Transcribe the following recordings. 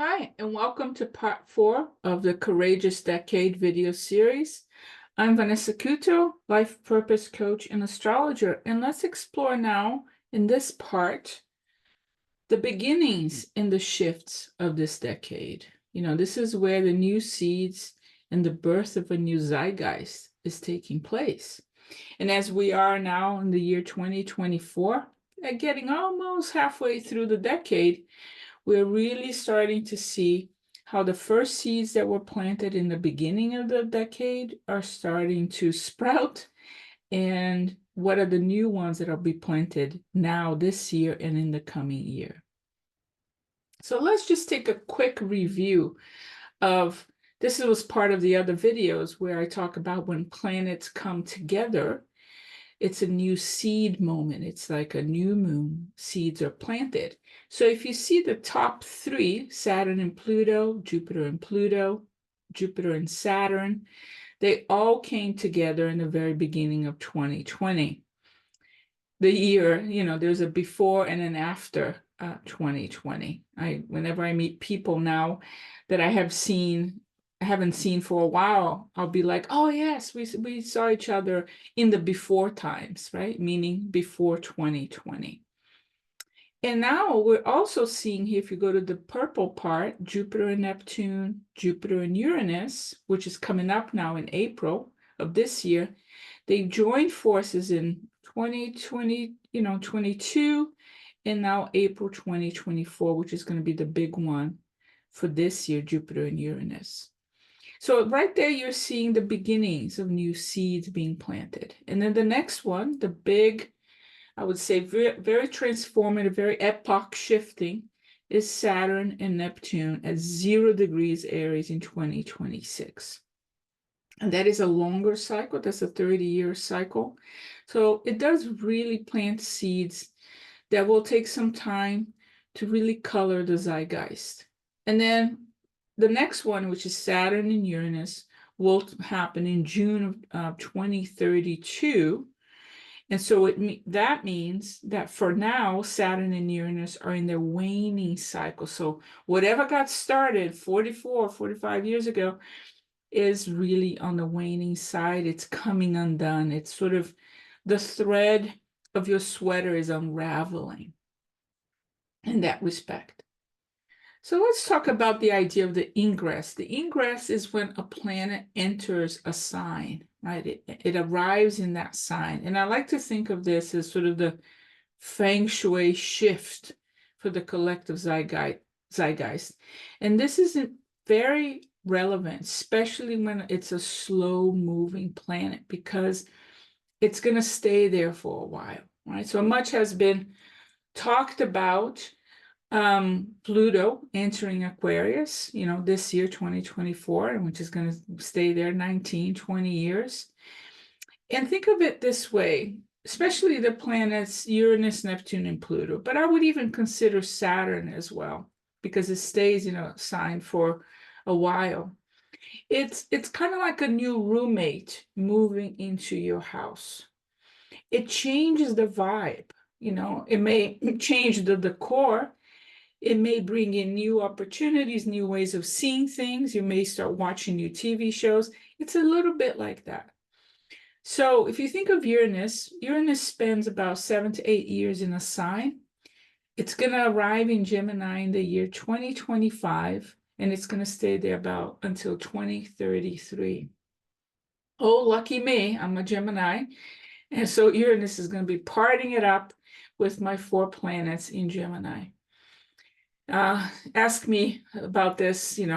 Hi, and welcome to part 4 of the Courageous Decade video series. I'm Vanessa Couto, life purpose coach and astrologer, and let's explore now in this part the beginnings and the shifts of this decade. This is where the new seeds and the birth of a new zeitgeist is taking place. And as we are now in the year 2024, getting almost halfway through the decade, we're really starting to see how the first seeds that were planted in the beginning of the decade are starting to sprout, and what are the new ones that will be planted now this year and in the coming year. So let's just take a quick review of this. Was part of the other videos where I talk about when planets come together. It's a new seed moment. It's like a new moon. Seeds are planted. So if you see the top three, Saturn and Pluto, Jupiter and Saturn, they all came together in the very beginning of 2020. The year, there's a before and an after 2020. Whenever I meet people now that I haven't seen for a while, I'll be like, oh yes, we saw each other in the before times, right? Meaning before 2020. And now we're also seeing here, if you go to the purple part, Jupiter and Neptune, Jupiter and Uranus, which is coming up now in April of this year. They joined forces in 2020, 22, and now April 2024, which is going to be the big one for this year, Jupiter and Uranus. So right there, you're seeing the beginnings of new seeds being planted. And then the next one, the big, I would say, very, very transformative, very epoch shifting, is Saturn and Neptune at 0 degrees Aries in 2026. And that is a longer cycle. That's a 30-year cycle. So it does really plant seeds that will take some time to really color the zeitgeist. And then the next one, which is Saturn and Uranus, will happen in June of 2032. And so that means that for now, Saturn and Uranus are in their waning cycle. So whatever got started 44, 45 years ago is really on the waning side. It's coming undone. It's sort of the thread of your sweater is unraveling in that respect. So let's talk about the idea of the ingress. The ingress is when a planet enters a sign, right? It arrives in that sign. And I like to think of this as sort of the feng shui shift for the collective zeitgeist. And this isn't very relevant, especially when it's a slow moving planet, because it's going to stay there for a while, right? So much has been talked about Pluto entering Aquarius, this year, 2024, which is going to stay there 19, 20 years. And think of it this way, especially the planets Uranus, Neptune, and Pluto, but I would even consider Saturn as well, because it stays in a sign for a while. It's kind of like a new roommate moving into your house. It changes the vibe, it may change the decor. It may bring in new opportunities, new ways of seeing things. You may start watching new TV shows. It's a little bit like that. So if you think of Uranus spends about 7 to 8 years in a sign. It's going to arrive in Gemini in the year 2025, and it's going to stay there about until 2033. Oh, lucky me, I'm a Gemini. And so Uranus is going to be partying it up with my 4 planets in Gemini. Ask me about this, in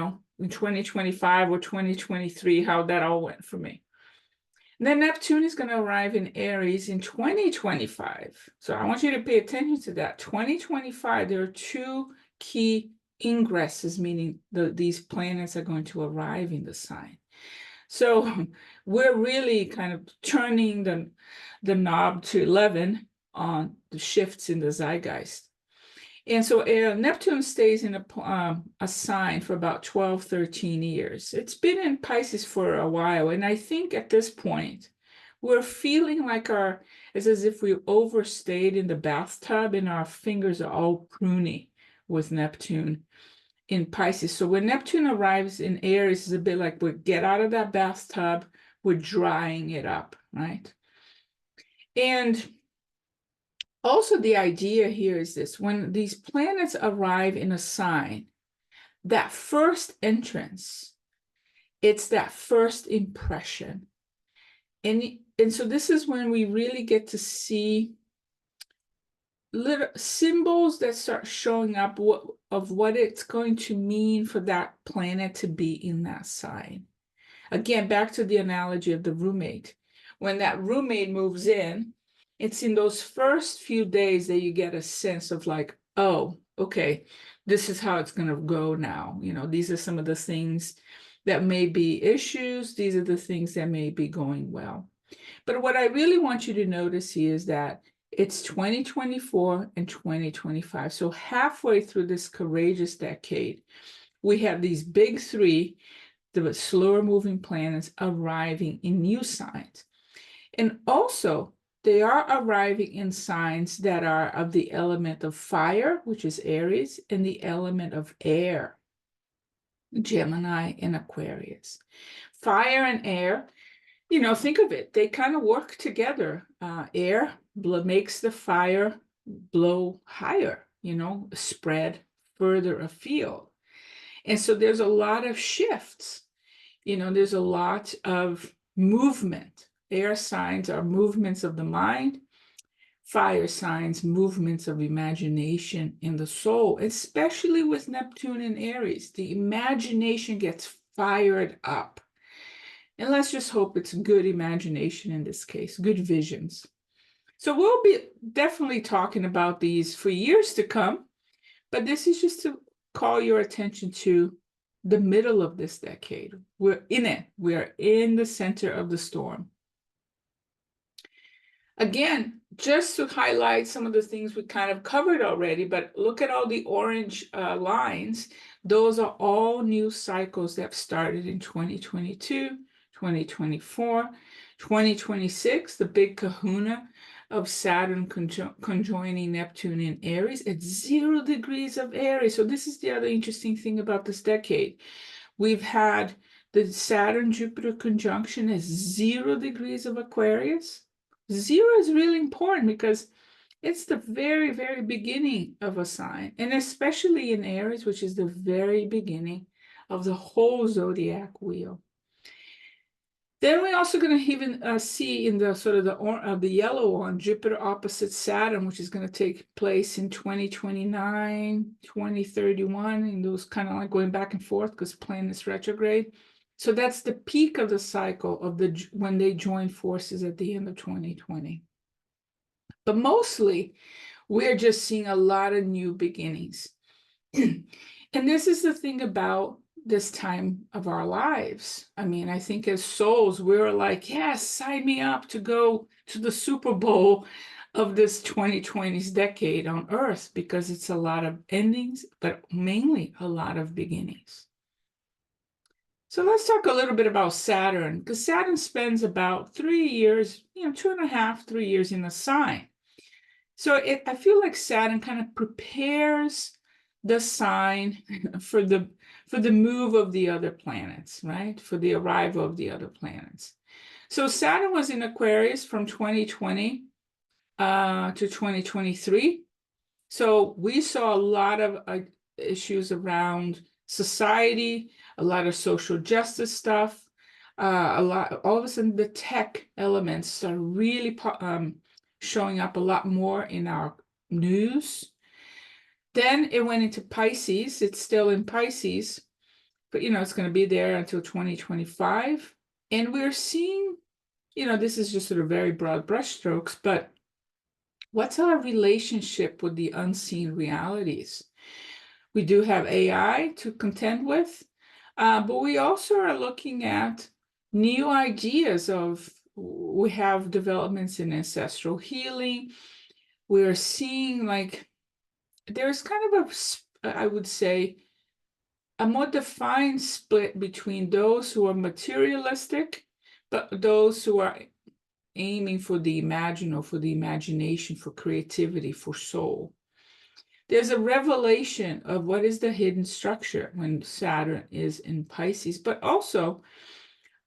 2025 or 2023, how that all went for me. And then Neptune is going to arrive in Aries in 2025. So I want you to pay attention to that. 2025, there are 2 key ingresses, meaning these planets are going to arrive in the sign. So we're really kind of turning the knob to 11 on the shifts in the zeitgeist. And so Neptune stays in a sign for about 12, 13 years. It's been in Pisces for a while. And I think at this point, we're feeling like it's as if we overstayed in the bathtub and our fingers are all pruny with Neptune. in Pisces. So when Neptune arrives in Aries, it's a bit like we get out of that bathtub, we're drying it up, right? And also the idea here is this: when these planets arrive in a sign, that first entrance, it's that first impression. And so this is when we really get to see little symbols that start showing up of what it's going to mean for that planet to be in that sign. Again, back to the analogy of the roommate. When that roommate moves in, it's in those first few days that you get a sense of like, oh, okay, this is how it's going to go now. You know, these are some of the things that may be issues. These are the things that may be going well. But what I really want you to notice here is that it's 2024 and 2025. So halfway through this courageous decade, we have these big three, the slower moving planets arriving in new signs. And also, they are arriving in signs that are of the element of fire, which is Aries, and the element of air, Gemini and Aquarius. Fire and air, you know, think of it, they kind of work together. Air makes the fire blow higher, you know, spread further afield. And so there's a lot of shifts, you know, there's a lot of movement. Air signs are movements of the mind. Fire signs, movements of imagination in the soul, especially with Neptune and Aries. The imagination gets fired up. And let's just hope it's good imagination in this case, good visions. So we'll be definitely talking about these for years to come, but this is just to call your attention to the middle of this decade. We're in it. We're in the center of the storm. Again, just to highlight some of the things we kind of covered already, but look at all the orange lines. Those are all new cycles that have started in 2022, 2024, 2026, the big kahuna of Saturn conjoining Neptune in Aries at 0 degrees of Aries. So this is the other interesting thing about this decade. We've had the Saturn-Jupiter conjunction at 0 degrees of Aquarius. 0 is really important because it's the very, very beginning of a sign, and especially in Aries, which is the very beginning of the whole zodiac wheel. Then we're also going to even see in the sort of the yellow one, Jupiter opposite Saturn, which is going to take place in 2029, 2031, and those kind of like going back and forth because planets retrograde. So that's the peak of the cycle of when they join forces at the end of 2020. But mostly, we're just seeing a lot of new beginnings. And this is the thing about this time of our lives. I mean, I think as souls, we're like, yes, sign me up to go to the Super Bowl of this 2020s decade on Earth, because it's a lot of endings, but mainly a lot of beginnings. So let's talk a little bit about Saturn, because Saturn spends about 3 years, 2.5, 3 years in the sign. So I feel like Saturn kind of prepares the sign for the move of the other planets, right? For the arrival of the other planets. So Saturn was in Aquarius from 2020 to 2023. So we saw a lot of issues around society, a lot of social justice stuff, all of a sudden the tech elements are really showing up a lot more in our news. Then it went into Pisces. It's still in Pisces, but it's going to be there until 2025. And we're seeing, this is just sort of very broad brushstrokes, but what's our relationship with the unseen realities? We do have AI to contend with, but we also are looking at new ideas of, we have developments in ancestral healing. We're seeing like, there's kind of I would say, a more defined split between those who are materialistic, but those who are aiming for the imaginal, for the imagination, for creativity, for soul. there's a revelation of what is the hidden structure when Saturn is in Pisces, but also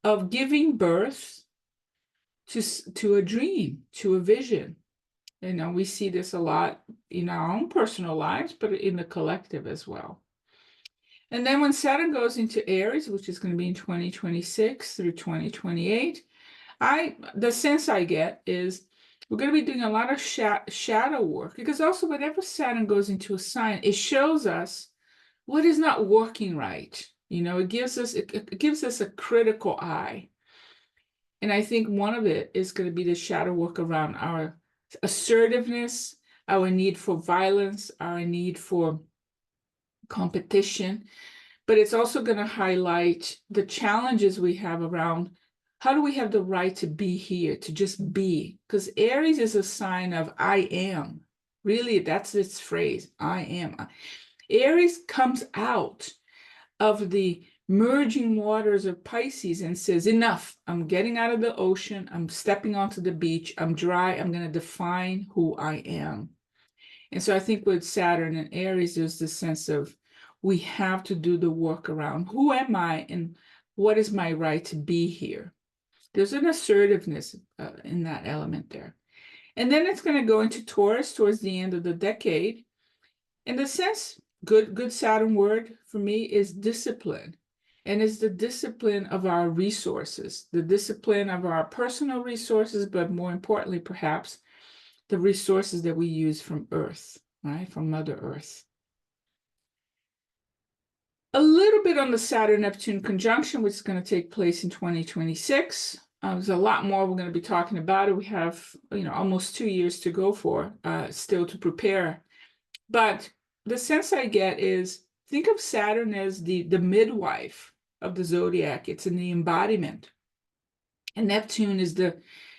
of giving birth to a dream, to a vision. You know, we see this a lot in our own personal lives, but in the collective as well. And then when Saturn goes into Aries, which is going to be in 2026 through 2028, the sense I get is we're going to be doing a lot of shadow work, because also whenever Saturn goes into a sign, it shows us what is not working right. You know, it gives us a critical eye. And I think one of it is going to be the shadow work around our assertiveness, our need for violence, our need for competition. But it's also going to highlight the challenges we have around how do we have the right to be here, to just be? Because Aries is a sign of I am. Really, that's its phrase, I am. Aries comes out of the merging waters of Pisces and says, enough, I'm getting out of the ocean, I'm stepping onto the beach, I'm dry, I'm going to define who I am. And so I think with Saturn and Aries, there's this sense of we have to do the work around who am I and what is my right to be here. There's an assertiveness in that element there. And then it's going to go into Taurus towards the end of the decade. In the sense, good Saturn word for me is discipline. And it's the discipline of our resources, the discipline of our personal resources, but more importantly, perhaps, the resources that we use from Earth, right? From Mother Earth. A little bit on the Saturn-Neptune conjunction, which is going to take place in 2026. There's a lot more we're going to be talking about it. We have, almost 2 years to go for, still to prepare. But the sense I get is, think of Saturn as the midwife of the zodiac. It's in the embodiment. And Neptune is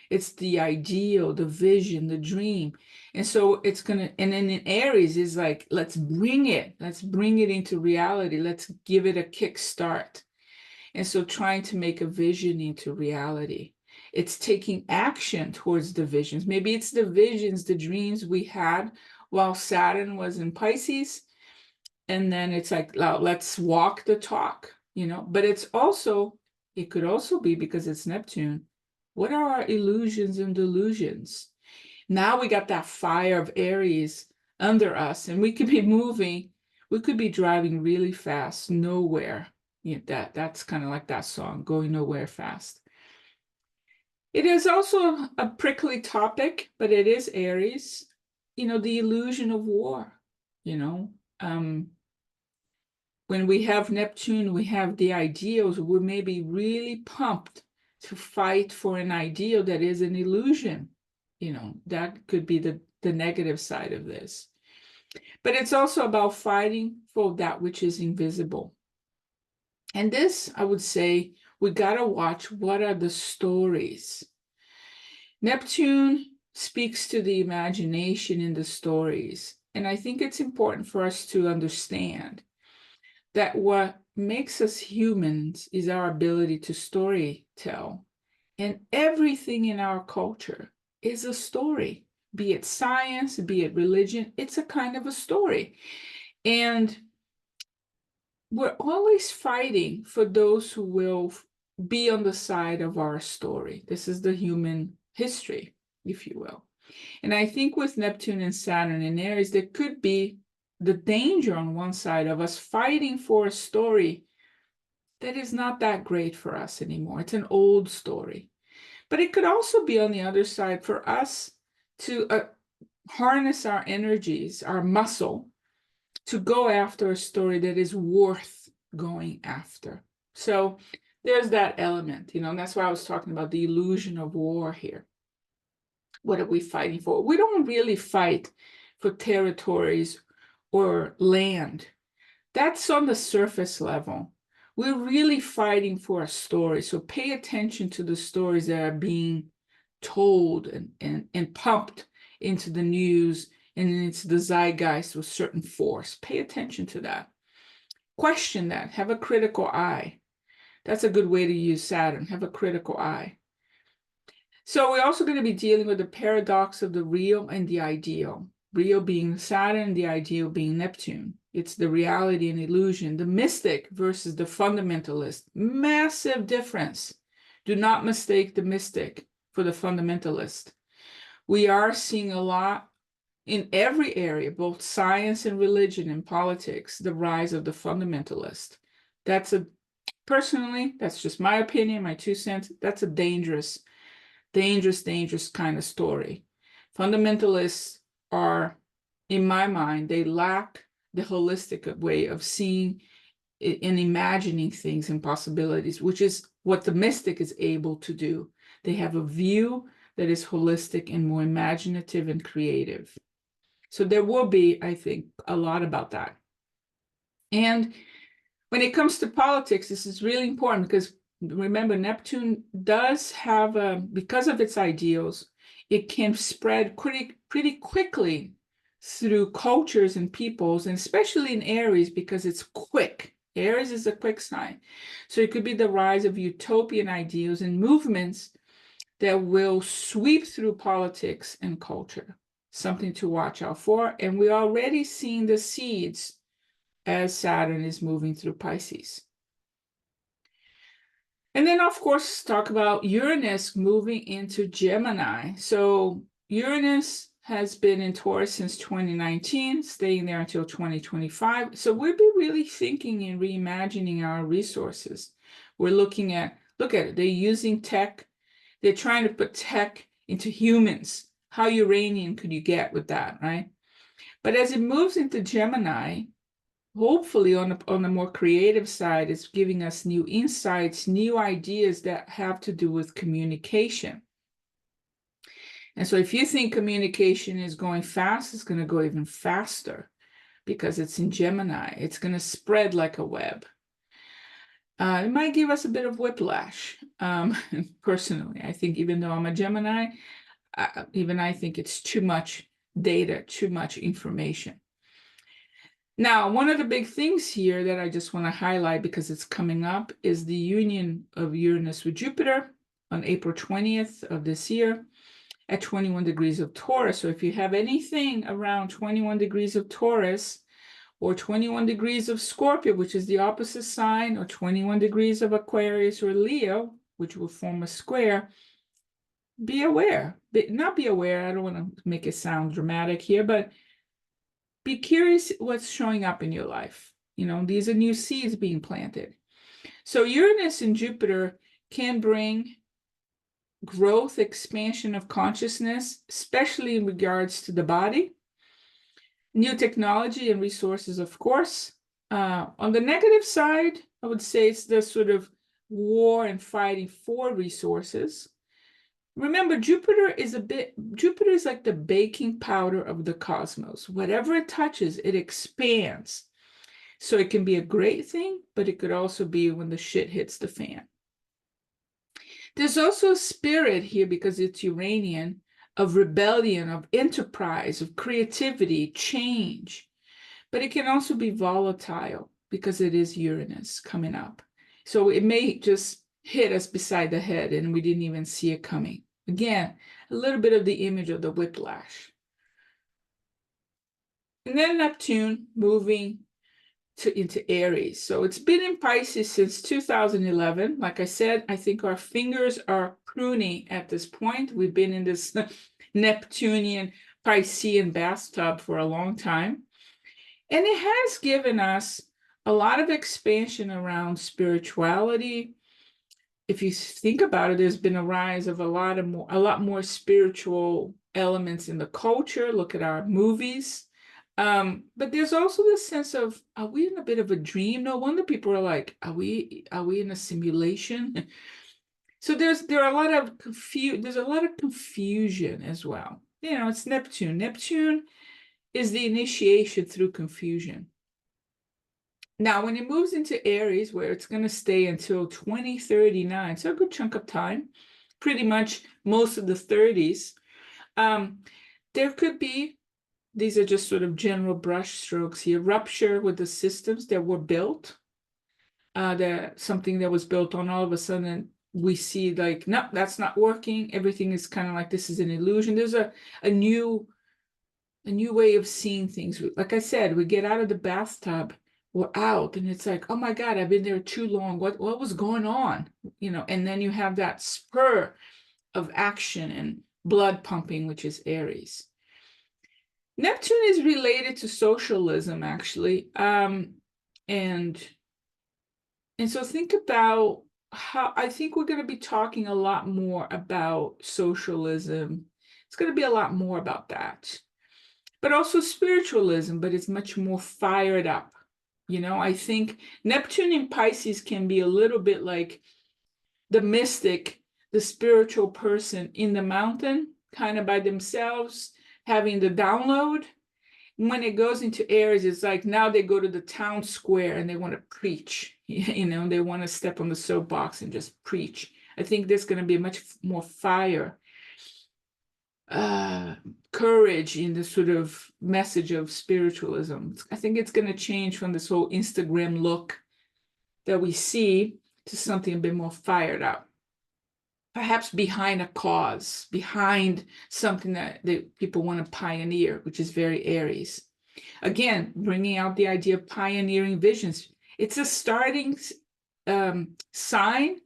it's the ideal, the vision, the dream. And so it's and then in Aries is like, let's bring it into reality. Let's give it a kickstart. And so trying to make a vision into reality. It's taking action towards the visions. Maybe it's the visions, the dreams we had while Saturn was in Pisces. And then it's like, let's walk the talk, but it could also be, because it's Neptune, what are our illusions and delusions? Now we got that fire of Aries under us, and we could be moving, we could be driving really fast, nowhere. That's kind of like that song, Going Nowhere Fast. It is also a prickly topic, but it is Aries, the illusion of war, when we have Neptune, we have the ideals, we may be really pumped to fight for an ideal that is an illusion. That could be the negative side of this. But it's also about fighting for that which is invisible. And this, I would say, we got to watch what are the stories. Neptune speaks to the imagination in the stories. And I think it's important for us to understand that what makes us humans is our ability to story tell. And everything in our culture is a story, be it science, be it religion, it's a kind of a story. And we're always fighting for those who will be on the side of our story. This is the human history, if you will. And I think with Neptune and Saturn and Aries, there could be the danger on one side of us fighting for a story that is not that great for us anymore. It's an old story. But it could also be on the other side for us to harness our energies, our muscle, to go after a story that is worth going after. So there's that element, and that's why I was talking about the illusion of war here. What are we fighting for? We don't really fight for territories or land. That's on the surface level. We're really fighting for a story. So pay attention to the stories that are being told and pumped into the news and into the zeitgeist with certain force. Pay attention to that. Question that. Have a critical eye. That's a good way to use Saturn. Have a critical eye. So we're also going to be dealing with the paradox of the real and the ideal. Real being Saturn, the ideal being Neptune. It's the reality and illusion, the mystic versus the fundamentalist. Massive difference. Do not mistake the mystic for the fundamentalist. We are seeing a lot in every area, both science and religion and politics, the rise of the fundamentalist. Personally, that's just my opinion, my 2 cents. That's a dangerous kind of story. Fundamentalists are, in my mind, they lack the holistic way of seeing and imagining things and possibilities, which is what the mystic is able to do. They have a view that is holistic and more imaginative and creative. So there will be, I think, a lot about that. And when it comes to politics, this is really important because remember, Neptune does have, because of its ideals, it can spread pretty quickly through cultures and peoples, and especially in Aries because it's quick. Aries is a quick sign. So it could be the rise of utopian ideals and movements that will sweep through politics and culture. Something to watch out for. And we're already seeing the seeds as Saturn is moving through Pisces. And then, of course, talk about Uranus moving into Gemini. So Uranus has been in Taurus since 2019, staying there until 2025. So we'll be really thinking and reimagining our resources. We're looking at, look at it, they're using tech. They're trying to put tech into humans. How Uranian could you get with that, right? But as it moves into Gemini, hopefully on the more creative side, it's giving us new insights, new ideas that have to do with communication. And so if you think communication is going fast, it's going to go even faster because it's in Gemini. It's going to spread like a web. It might give us a bit of whiplash. Personally, I think even though I'm a Gemini, even I think it's too much data, too much information. Now, one of the big things here that I just want to highlight because it's coming up is the union of Uranus with Jupiter on April 20th of this year at 21 degrees of Taurus. So if you have anything around 21 degrees of Taurus or 21 degrees of Scorpio, which is the opposite sign, or 21 degrees of Aquarius or Leo, which will form a square, be aware. Not be aware, I don't want to make it sound dramatic here, but be curious what's showing up in your life. You know, these are new seeds being planted. So Uranus and Jupiter can bring growth, expansion of consciousness, especially in regards to the body, new technology and resources, of course. On the negative side, I would say it's the sort of war and fighting for resources. Remember, Jupiter is like the baking powder of the cosmos. Whatever it touches, it expands. So it can be a great thing, but it could also be when the shit hits the fan. There's also a spirit here, because it's Uranian, of rebellion, of enterprise, of creativity, change. But it can also be volatile because it is Uranus coming up. So it may just hit us beside the head and we didn't even see it coming. Again, a little bit of the image of the whiplash. And then Neptune moving into Aries. So it's been in Pisces since 2011. Like I said, I think our fingers are pruning at this point. We've been in this Neptunian Piscean bathtub for a long time. And it has given us a lot of expansion around spirituality. If you think about it, there's been a rise of a lot more spiritual elements in the culture. Look at our movies. But there's also this sense of, are we in a bit of a dream? No wonder people are like, are we in a simulation? So there's a lot of confusion as well. You know, it's Neptune. Neptune is the initiation through confusion. Now, when it moves into Aries, where it's going to stay until 2039, so a good chunk of time, pretty much most of the 30s, there could be, these are just sort of general brush strokes here, rupture with the systems that were built, something that was built on, all of a sudden we see like, no, that's not working. Everything is kind of like, this is an illusion. There's a new a new way of seeing things. Like I said, we get out of the bathtub, we're out, and it's like, oh my God, I've been there too long. What was going on? And then you have that spur of action and blood pumping, which is Aries. Neptune is related to socialism, actually. And so think about how, I think we're going to be talking a lot more about socialism. It's going to be a lot more about that. But also spiritualism, but it's much more fired up. I think Neptune in Pisces can be a little bit like the mystic, the spiritual person in the mountain, kind of by themselves, having the download. When it goes into Aries, it's like now they go to the town square and they want to preach, they want to step on the soapbox and just preach. I think there's going to be much more fire, courage in the sort of message of spiritualism. I think it's going to change from this whole Instagram look that we see to something a bit more fired up. Perhaps behind a cause, behind something that people want to pioneer, which is very Aries. Again, bringing out the idea of pioneering visions. It's a starting sign.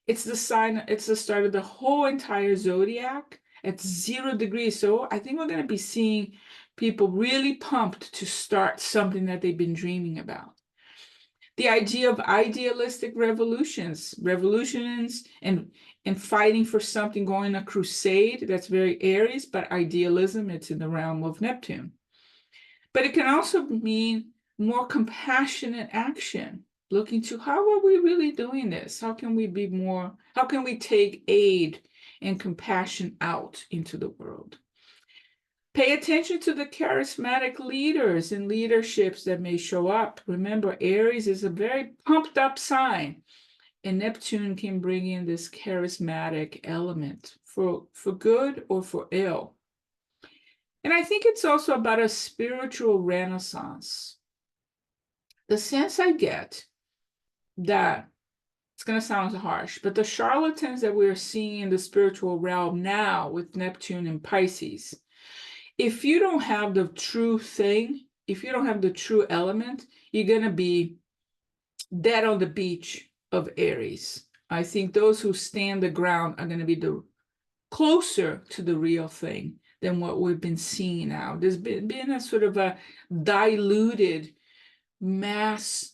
It's the sign. It's the start of the whole entire zodiac at 0 degrees. So I think we're going to be seeing people really pumped to start something that they've been dreaming about. The idea of idealistic revolutions and fighting for something, going a crusade, that's very Aries, but idealism, it's in the realm of Neptune. But it can also mean more compassionate action, looking to how are we really doing this? How can we take aid and compassion out into the world? Pay attention to the charismatic leaders and leaderships that may show up. Remember, Aries is a very pumped up sign, and Neptune can bring in this charismatic element for good or for ill. And I think it's also about a spiritual renaissance. The sense I get that, it's going to sound harsh, but the charlatans that we're seeing in the spiritual realm now with Neptune and Pisces, if you don't have the true thing, if you don't have the true element, you're going to be dead on the beach of Aries. I think those who stand the ground are going to be closer to the real thing than what we've been seeing now. There's been a sort of a diluted mass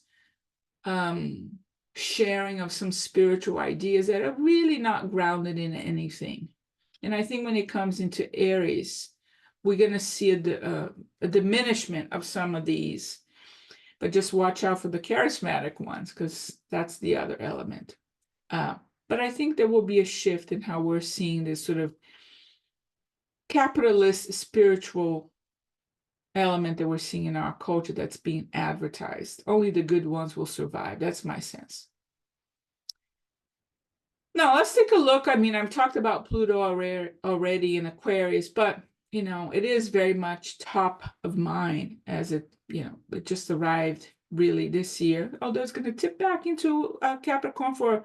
sharing of some spiritual ideas that are really not grounded in anything. And I think when it comes into Aries, we're going to see a diminishment of some of these. But just watch out for the charismatic ones, because that's the other element. But I think there will be a shift in how we're seeing this sort of capitalist spiritual element that we're seeing in our culture that's being advertised. Only the good ones will survive. That's my sense. Now, let's take a look. I mean, I've talked about Pluto already in Aquarius, but, it is very much top of mind as it just arrived really this year. Although it's going to tip back into Capricorn for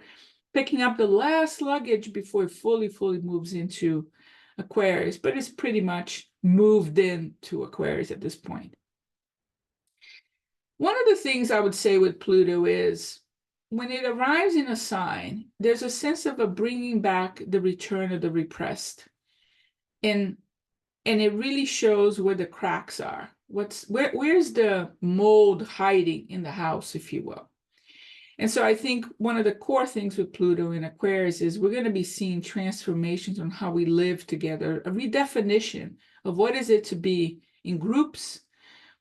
picking up the last luggage before it fully moves into Aquarius, but it's pretty much moved into Aquarius at this point. One of the things I would say with Pluto is when it arrives in a sign, there's a sense of a bringing back the return of the repressed. And it really shows where the cracks are. Where's the mold hiding in the house, if you will. And so I think one of the core things with Pluto in Aquarius is we're going to be seeing transformations on how we live together, a redefinition of what is it to be in groups,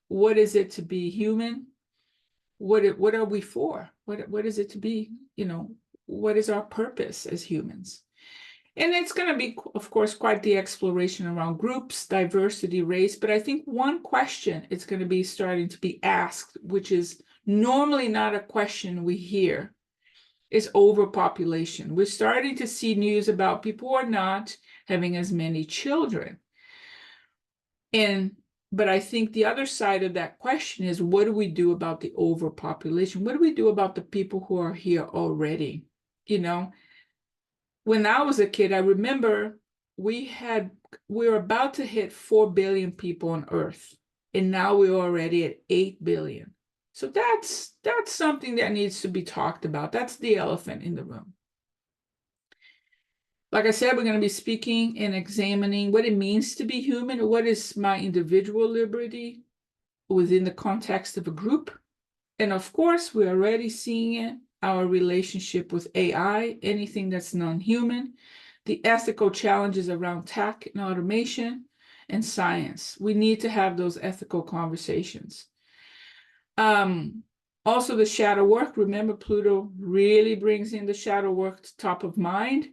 what is it to be human, what are we for, what is it to be, what is our purpose as humans. And it's going to be, of course, quite the exploration around groups, diversity, race. But I think one question it's going to be starting to be asked, which is normally not a question we hear, is overpopulation. We're starting to see news about people who are not having as many children. But I think the other side of that question is, what do we do about the overpopulation? What do we do about the people who are here already? When I was a kid, I remember we're about to hit 4 billion people on Earth, and now we're already at 8 billion. So that's something that needs to be talked about. That's the elephant in the room. Like I said, we're going to be speaking and examining what it means to be human. What is my individual liberty within the context of a group? And of course, we're already seeing it, our relationship with AI, anything that's non-human, the ethical challenges around tech and automation, and science. We need to have those ethical conversations. Also, the shadow work. Remember, Pluto really brings in the shadow work to top of mind.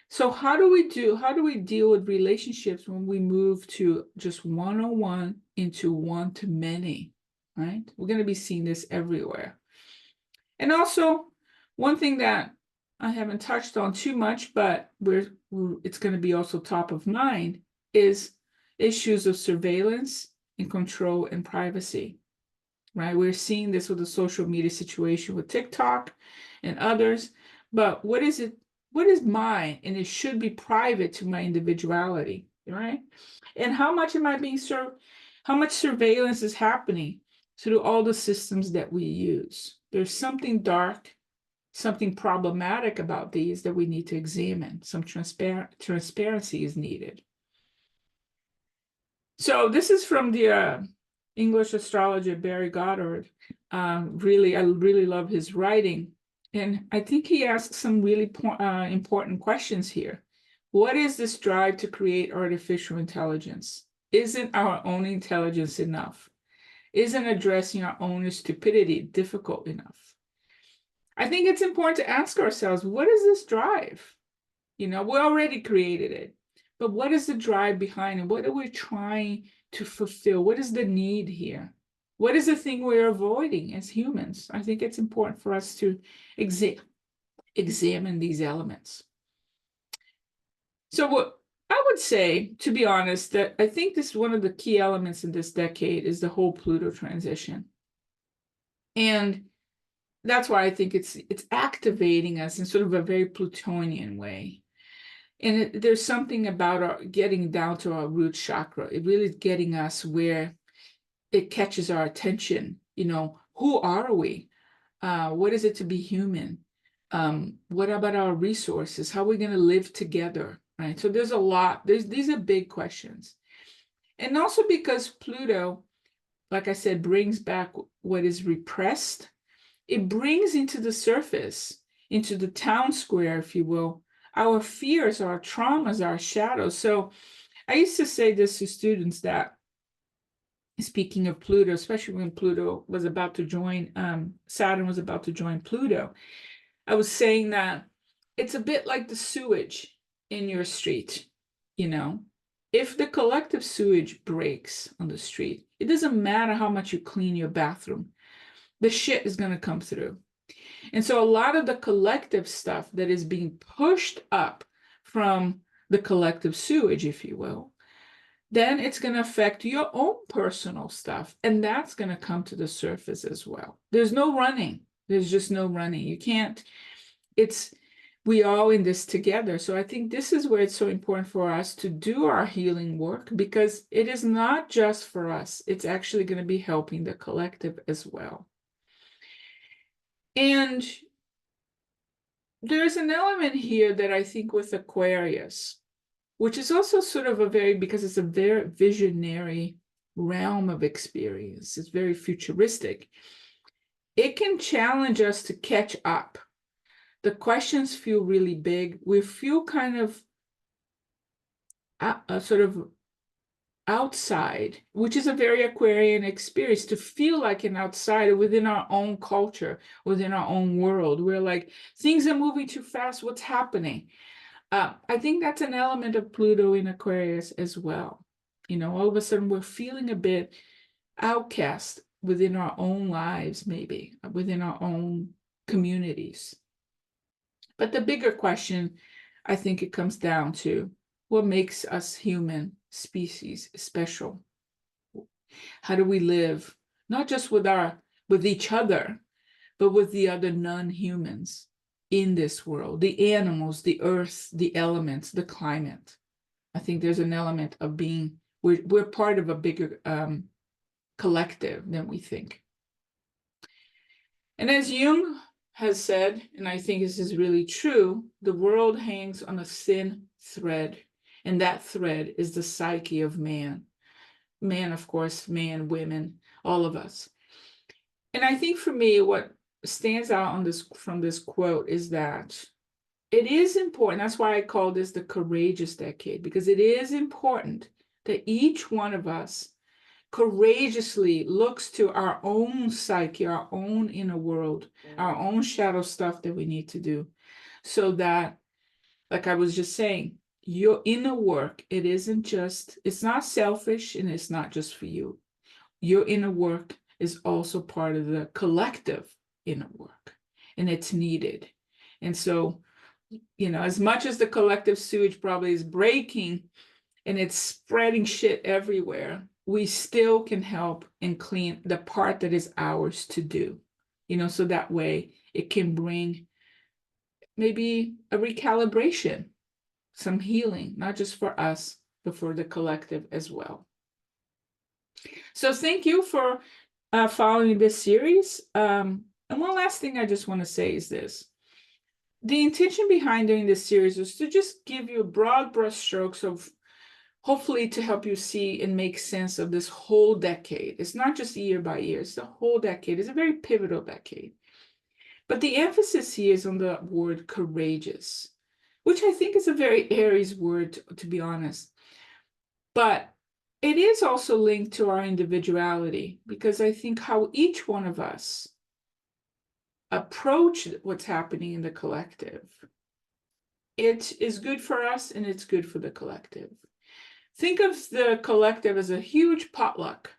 So how do we deal with relationships when we move to just one-on-one into one-to-many, right? We're going to be seeing this everywhere. And also, one thing that I haven't touched on too much, but it's going to be also top of mind, is issues of surveillance and control and privacy, right? We're seeing this with the social media situation with TikTok and others, but what is mine? And it should be private to my individuality, right? And how much am I being served? How much surveillance is happening through all the systems that we use? There's something dark, something problematic about these that we need to examine. Some transparency is needed. So this is from the English astrologer Barry Goddard. I really love his writing. And I think he asks some really important questions here. What is this drive to create artificial intelligence? Isn't our own intelligence enough? Isn't addressing our own stupidity difficult enough? I think it's important to ask ourselves, what is this drive? We already created it, but what is the drive behind it? What are we trying to fulfill? What is the need here? What is the thing we're avoiding as humans? I think it's important for us to examine these elements. So what I would say, to be honest, that I think this one of the key elements in this decade is the whole Pluto transition. And that's why I think it's activating us in sort of a very Plutonian way. And there's something about getting down to our root chakra. It really is getting us where it catches our attention. Who are we? What is it to be human? What about our resources? How are we going to live together? Right. So there's a lot. These are big questions. And also because Pluto, like I said, brings back what is repressed. It brings into the surface, into the town square, if you will, our fears, our traumas, our shadows. So I used to say this to students that, speaking of Pluto, especially when Pluto was about to join, Saturn was about to join Pluto, I was saying that it's a bit like the sewage in your street. If the collective sewage breaks on the street, it doesn't matter how much you clean your bathroom, the shit is going to come through. And so a lot of the collective stuff that is being pushed up from the collective sewage, if you will, then it's going to affect your own personal stuff. And that's going to come to the surface as well. There's no running. There's just no running. You can't, we all in this together. So I think this is where it's so important for us to do our healing work, because it is not just for us. It's actually going to be helping the collective as well. And there's an element here that I think with Aquarius, which is also sort of because it's a very visionary realm of experience. It's very futuristic. It can challenge us to catch up. The questions feel really big. We feel kind of sort of outside, which is a very Aquarian experience, to feel like an outsider within our own culture, within our own world. We're like, things are moving too fast. What's happening? I think that's an element of Pluto in Aquarius as well. All of a sudden we're feeling a bit outcast within our own lives, maybe within our own communities. But the bigger question, I think it comes down to, what makes us human species special? How do we live, not just with each other, but with the other non-humans in this world, the animals, the earth, the elements, the climate? I think there's an element of being, we're part of a bigger collective than we think. And as Jung has said, and I think this is really true, the world hangs on a thin thread, and that thread is the psyche of man. Man, of course, man, women, all of us. And I think for me, what stands out on this from this quote is that it is important. That's why I call this the courageous decade, because it is important that each one of us courageously looks to our own psyche, our own inner world, our own shadow stuff that we need to do, so that, like I was just saying, your inner work, it's not selfish, and it's not just for you. Your inner work is also part of the collective inner work, and it's needed. And so, as much as the collective sewage probably is breaking and it's spreading shit everywhere, we still can help and clean the part that is ours to do, so that way it can bring maybe a recalibration, some healing, not just for us, but for the collective as well. So thank you for following this series. And one last thing I just want to say is this. The intention behind doing this series is to just give you broad brushstrokes of, hopefully, to help you see and make sense of this whole decade. It's not just year by year, it's the whole decade. It's a very pivotal decade. But the emphasis here is on the word courageous, which I think is a very Aries word, to be honest. But it is also linked to our individuality, because I think how each one of us approach what's happening in the collective, it is good for us and it's good for the collective. Think of the collective as a huge potluck.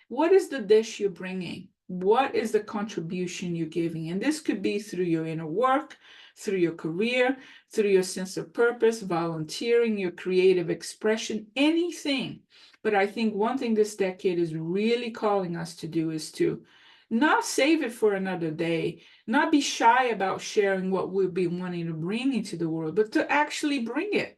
What is the dish you're bringing? What is the contribution you're giving? And this could be through your inner work, through your career, through your sense of purpose, volunteering, your creative expression, anything. But I think one thing this decade is really calling us to do is to not save it for another day, not be shy about sharing what we've been wanting to bring into the world, but to actually bring it,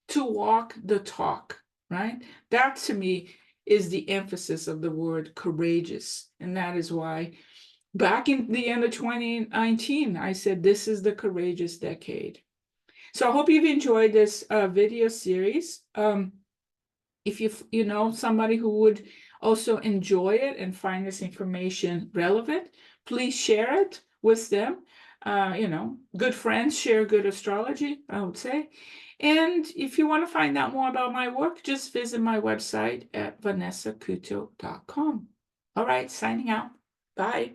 to walk the talk, right? That to me is the emphasis of the word courageous. And that is why back in the end of 2019, I said, this is the courageous decade. So I hope you've enjoyed this video series. If you know somebody who would also enjoy it and find this information relevant, please share it with them. Good friends share good astrology, I would say. And if you want to find out more about my work, just visit my website at vanessacuto.com. All right, signing out. Bye.